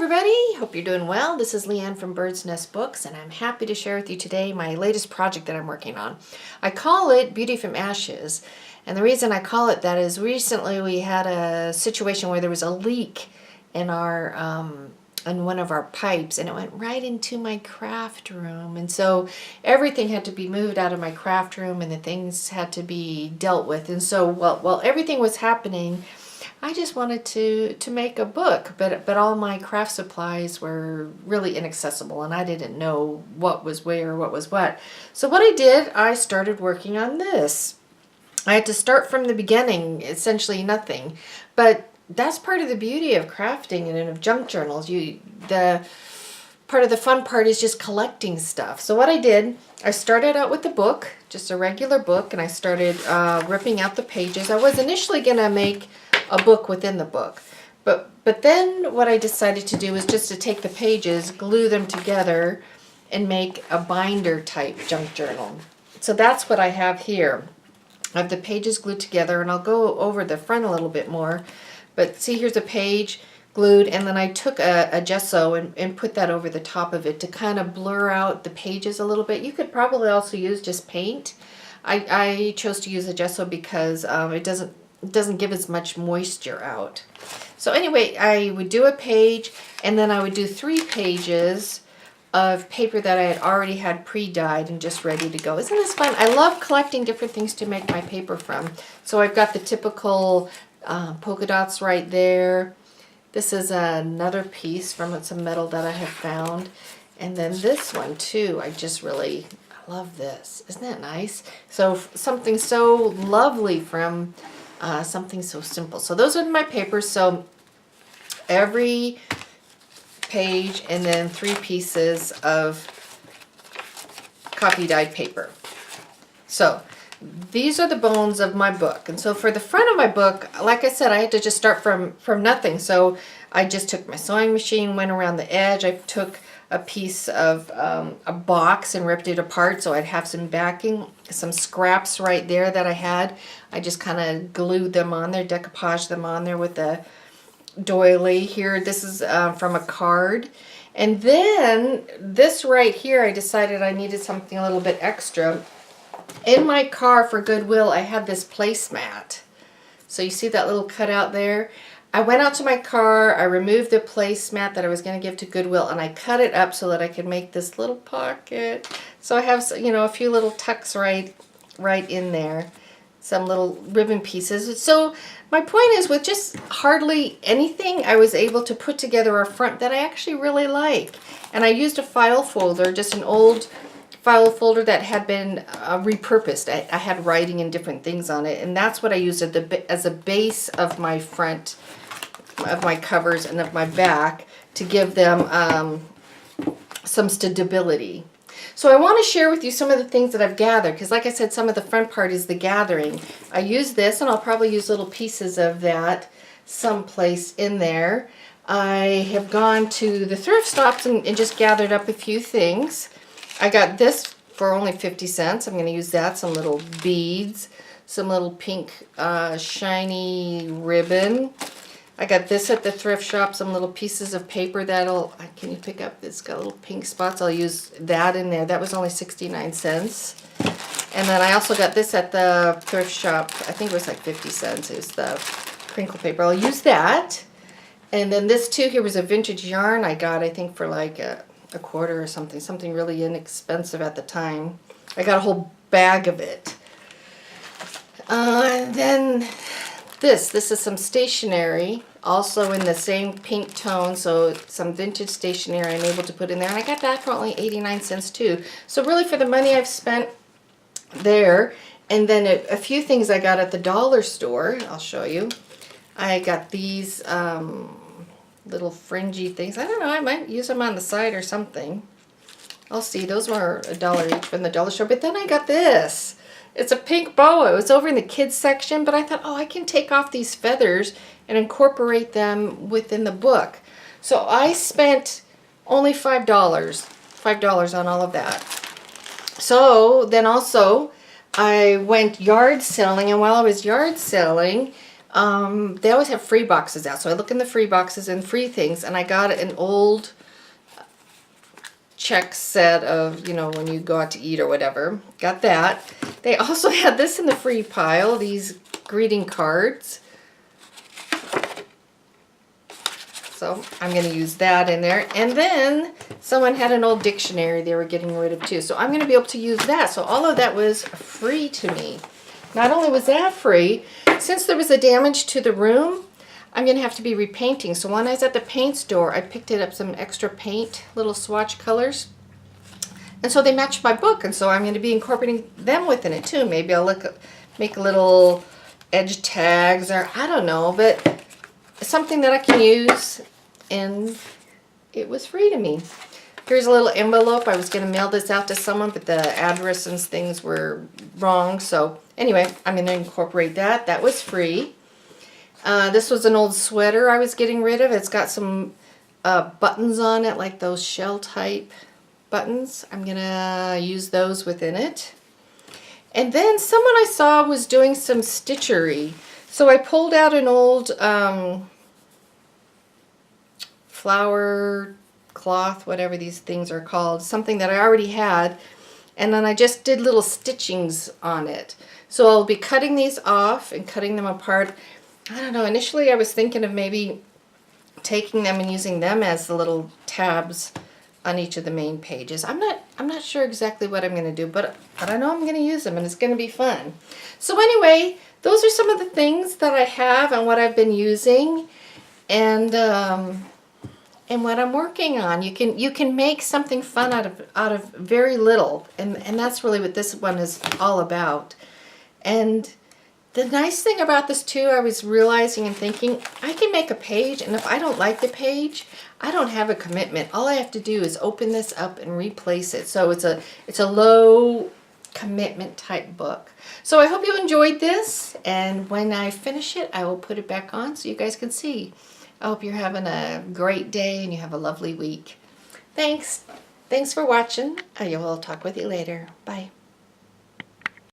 everybody, hope you're doing well. This is Leanne from Bird's Nest Books, and I'm happy to share with you today my latest project that I'm working on. I call it Beauty from Ashes, and the reason I call it that is recently we had a situation where there was a leak in in one of our pipes, and it went right into my craft room, and so everything had to be moved out of my craft room and the things had to be dealt with. And so while everything was happening, I just wanted to make a book, but all my craft supplies were really inaccessible, and I didn't know what was where, what was what. So what I did, I started working on this. I had to start from the beginning, essentially nothing, but that's part of the beauty of crafting and of junk journals. Part of the fun part is just collecting stuff. So what I did, I started out with the book, just a regular book, and I started ripping out the pages. I was initially going to make a book within the book, but then what I decided to do was just to take the pages, glue them together, and make a binder type junk journal. So that's what I have here. I have the pages glued together, and I'll go over the front a little bit more, but see, here's a page glued, and then I took a gesso and put that over the top of it to kind of blur out the pages a little bit. You could probably also use just paint. I chose to use a gesso because it doesn't give as much moisture out. So anyway, I would do a page, and then I would do 3 pages of paper that I had already had pre-dyed and just ready to go. Isn't this fun? I love collecting different things to make my paper from. So I've got the typical polka dots right there. This is another piece from some metal that I have found. And then this one too, I love this. Isn't that nice? So something so lovely from something so simple. So those are my papers. So every page and then 3 pieces of copy dyed paper. So these are the bones of my book. And so for the front of my book, like I said, I had to just start from nothing. So I just took my sewing machine, went around the edge. I took a piece of a box and ripped it apart so I'd have some backing, some scraps right there that I had. I just kind of glued them on there, decoupaged them on there with a doily. Here, this is from a card. And then this right here, I decided I needed something a little bit extra. In my car for Goodwill, I had this placemat. So you see that little cutout there? I went out to my car, I removed the placemat that I was going to give to Goodwill, and I cut it up so that I could make this little pocket. So I have, a few little tucks right in there, some little ribbon pieces. So my point is, with just hardly anything, I was able to put together a front that I actually really like. And I used a file folder, just an old file folder that had been repurposed. I had writing and different things on it, and that's what I used as a base of my front, of my covers and of my back, to give them some stability. So I want to share with you some of the things that I've gathered, because like I said, some of the front part is the gathering. I use this, and I'll probably use little pieces of that someplace in there. I have gone to the thrift shops and just gathered up a few things. I got this for only 50 cents. I'm going to use that. Some little beads, some little pink shiny ribbon. I got this at the thrift shop, some little pieces of paper can you pick up? It's got little pink spots. I'll use that in there. That was only 69 cents. And then I also got this at the thrift shop. I think it was like 50 cents. It was the crinkle paper. I'll use that. And then this too, here was a vintage yarn I got, I think for like a quarter or something really inexpensive at the time. I got a whole bag of it. And then this is some stationery, also in the same pink tone, so some vintage stationery I'm able to put in there. And I got that for only 89 cents too. So really, for the money I've spent there, and then a few things I got at the dollar store, I'll show you. I got these little fringy things. I don't know, I might use them on the side or something. I'll see. Those were $1 each from the dollar store. But then I got this. It's a pink boa. It was over in the kids section, but I thought, oh, I can take off these feathers and incorporate them within the book. So I spent only $5 on all of that. So then also I went yard selling, and while I was yard selling, They always have free boxes out. So I look in the free boxes and free things, and I got an old check set of, you know, when you go out to eat or whatever. Got that. They also had this in the free pile, these greeting cards. So I'm going to use that in there. And then someone had an old dictionary they were getting rid of too. So I'm going to be able to use that. So all of that was free to me. Not only was that free, since there was a damage to the room, I'm going to have to be repainting. So when I was at the paint store, I picked up some extra paint, little swatch colors. And so they matched my book. And so I'm going to be incorporating them within it too. Maybe I'll make little edge tags, or I don't know, but something that I can use. And it was free to me. Here's a little envelope. I was going to mail this out to someone, but the address and things were wrong. So anyway, I'm going to incorporate that. That was free. This was an old sweater I was getting rid of. It's got some buttons on it, like those shell type buttons. I'm going to use those within it. And then someone I saw was doing some stitchery. So I pulled out an old flower cloth, whatever these things are called, something that I already had, and then I just did little stitchings on it. So I'll be cutting these off and cutting them apart. I don't know, initially I was thinking of maybe taking them and using them as the little tabs on each of the main pages. I'm not sure exactly what I'm going to do, but I know I'm going to use them, and it's going to be fun. So anyway, those are some of the things that I have and what I've been using, and what I'm working on. You can make something fun out of very little, and that's really what this one is all about. And the nice thing about this too, I was realizing and thinking, I can make a page, and if I don't like the page, I don't have a commitment. All I have to do is open this up and replace it. So it's a low commitment type book. So I hope you enjoyed this, and when I finish it, I will put it back on so you guys can see. I hope you're having a great day and you have a lovely week. Thanks. Thanks for watching. I will talk with you later. Bye.